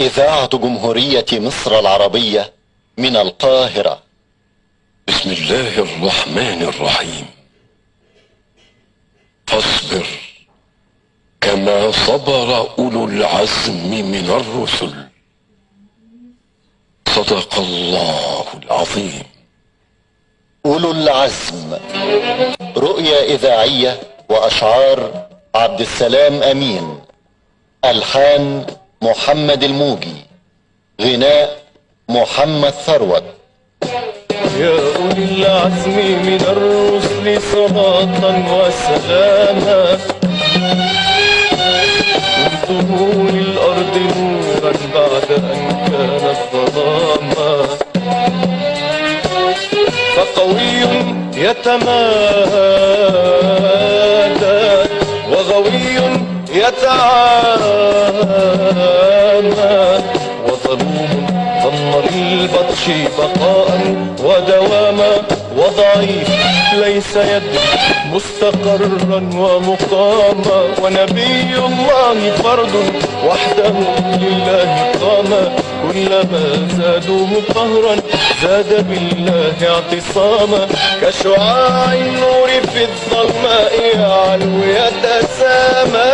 إذاعة جمهورية مصر العربية من القاهرة. بسم الله الرحمن الرحيم. فاصبر كما صبر أولو العزم من الرسل. صدق الله العظيم. أولو العزم، رؤية إذاعية وأشعار عبد السلام أمين، ألحان محمد الموجي، غناء محمد ثروت. يا أولي العزم من الرسل صلاة وسلاما، كنتم للأرض نورا بعد أن كانت ظلاما، فقوي يتمادى وغوي يتعامى، وظلوم ظن للبطش بقاء ودواما، وضعيف ليس يدري مستقرا ومقاما، ونبي الله فرد وحده لله قاما، كلما زادوه قهرا زاد بالله اعتصاما، كشعاع النور في الظلماء يعلو يتسامى.